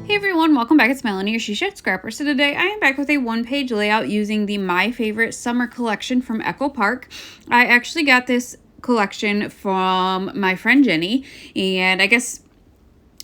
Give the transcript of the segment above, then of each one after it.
Hey everyone, welcome back. It's Melanie, your She Shed Scrapper. So today I am back with a one-page layout using the My Favorite Summer collection from Echo Park. I actually got this collection from my friend Jenny, and I guess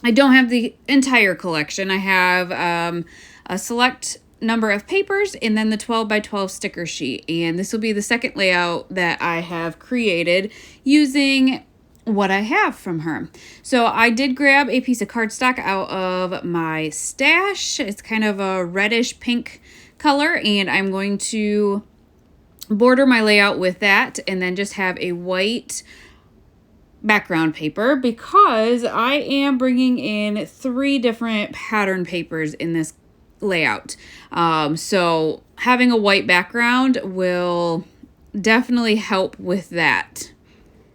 I don't have the entire collection. I have a select number of papers and then the 12 by 12 sticker sheet, and this will be the second layout that I have created using what I have from her. So I did grab a piece of cardstock out of my stash. It's kind of a reddish pink color, and I'm going to border my layout with that and then just have a white background paper because I am bringing in 3 different pattern papers in this layout. So having a white background will definitely help with that.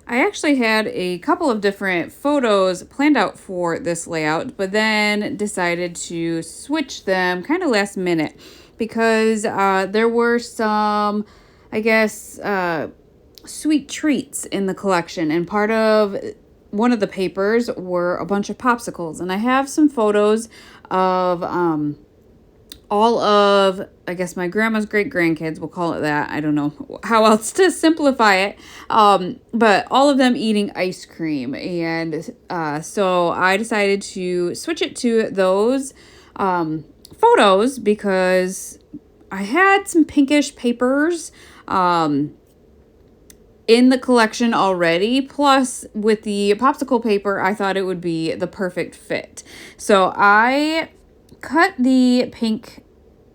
I actually had a couple of different photos planned out for this layout, but then decided to switch them kind of last minute because there were some, I guess, sweet treats in the collection, and part of one of the papers were a bunch of popsicles, and I have some photos of all of, I guess, my grandma's great-grandkids, we'll call it that. I don't know how else to simplify it. But all of them eating ice cream. And so I decided to switch it to those photos because I had some pinkish papers in the collection already. Plus, with the popsicle paper, I thought it would be the perfect fit. So I cut the pink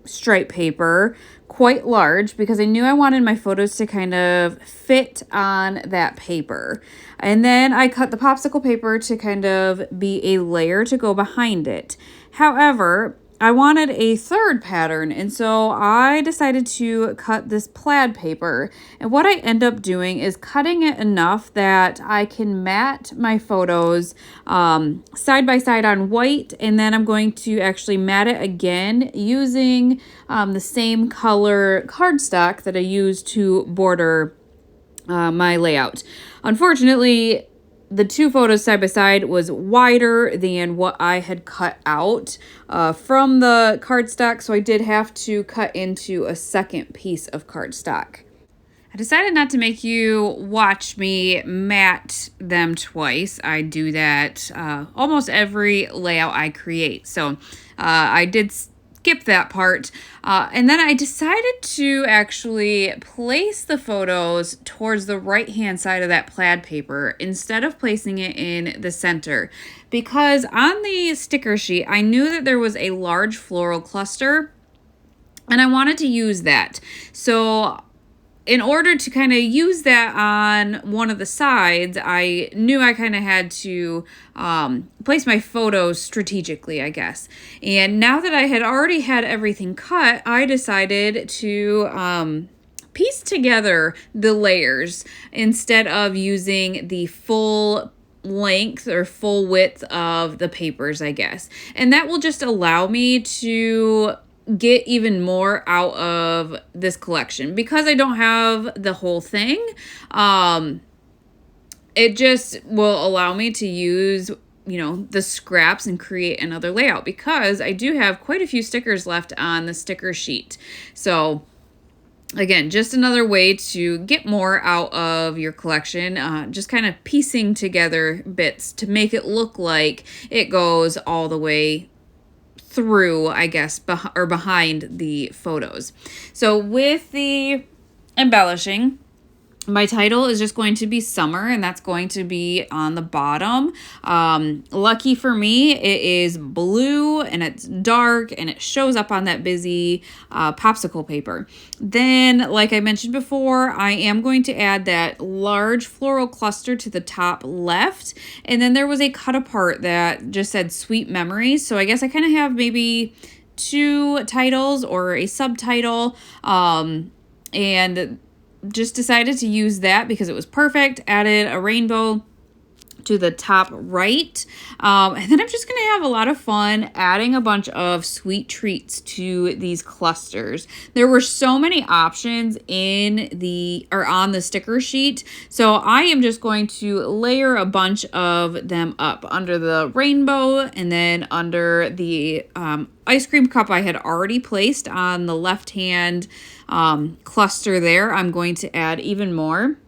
stripe paper quite large because I knew I wanted my photos to kind of fit on that paper. And then I cut the popsicle paper to kind of be a layer to go behind it. However, I wanted a third pattern, and so I decided to cut this plaid paper. And what I end up doing is cutting it enough that I can mat my photos side by side on white, and then I'm going to actually mat it again using the same color cardstock that I used to border my layout. Unfortunately, the 2 photos side by side was wider than what I had cut out from the cardstock, so I did have to cut into a second piece of cardstock. I decided not to make you watch me mat them twice. I do that almost every layout I create, so I did skip that part. And then I decided to actually place the photos towards the right-hand side of that plaid paper instead of placing it in the center. Because on the sticker sheet, I knew that there was a large floral cluster, and I wanted to use that. So in order to kind of use that on one of the sides, I knew I kind of had to place my photos strategically, I guess. And now that I had already had everything cut, I decided to piece together the layers instead of using the full length or full width of the papers, I guess. And that will just allow me to get even more out of this collection because I don't have the whole thing. It just will allow me to use, the scraps and create another layout because I do have quite a few stickers left on the sticker sheet. So again, just another way to get more out of your collection, just kind of piecing together bits to make it look like it goes all the way through, I guess, behind the photos. So with the embellishing, my title is just going to be Summer, and that's going to be on the bottom. Lucky for me, it is blue, and it's dark, and it shows up on that busy popsicle paper. Then, like I mentioned before, I am going to add that large floral cluster to the top left, and then there was a cut apart that just said Sweet Memories, so I guess I kind of have maybe 2 titles or a subtitle, and just decided to use that because it was perfect. Added a rainbow to the top right. And then I'm just going to have a lot of fun adding a bunch of sweet treats to these clusters. There were so many options on the sticker sheet. So I am just going to layer a bunch of them up under the rainbow and then under the ice cream cup I had already placed on the left hand cluster there. I'm going to add even more.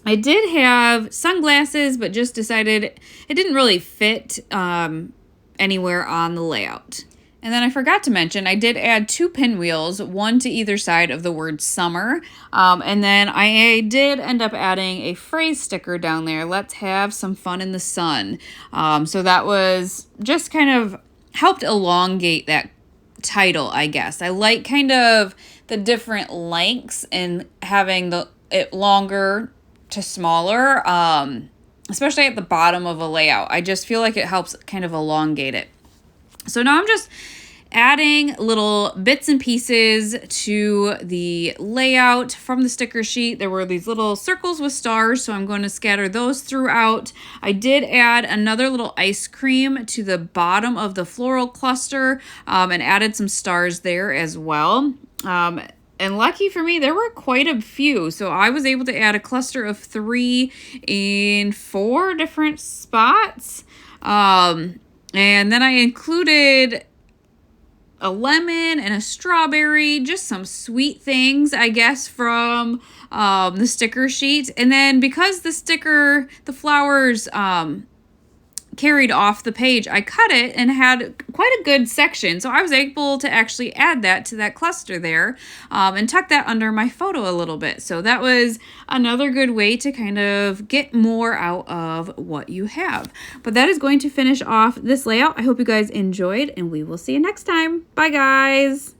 I did have sunglasses, but just decided it didn't really fit anywhere on the layout. And then I forgot to mention, I did add 2 pinwheels, one to either side of the word summer. And then I did end up adding a phrase sticker down there, let's have some fun in the sun. So that was just kind of helped elongate that title, I guess. I like kind of the different lengths and having it longer to smaller, especially at the bottom of a layout. I just feel like it helps kind of elongate it. So now I'm just adding little bits and pieces to the layout from the sticker sheet. There were these little circles with stars, so I'm going to scatter those throughout. I did add another little ice cream to the bottom of the floral cluster and added some stars there as well. And lucky for me, there were quite a few. So I was able to add a cluster of 3 in 4 different spots. And then I included a lemon and a strawberry, just some sweet things, I guess, from the sticker sheet. And then because the flowers carried off the page, I cut it and had quite a good section. So I was able to actually add that to that cluster there and tuck that under my photo a little bit. So that was another good way to kind of get more out of what you have. But that is going to finish off this layout. I hope you guys enjoyed, and we will see you next time. Bye, guys.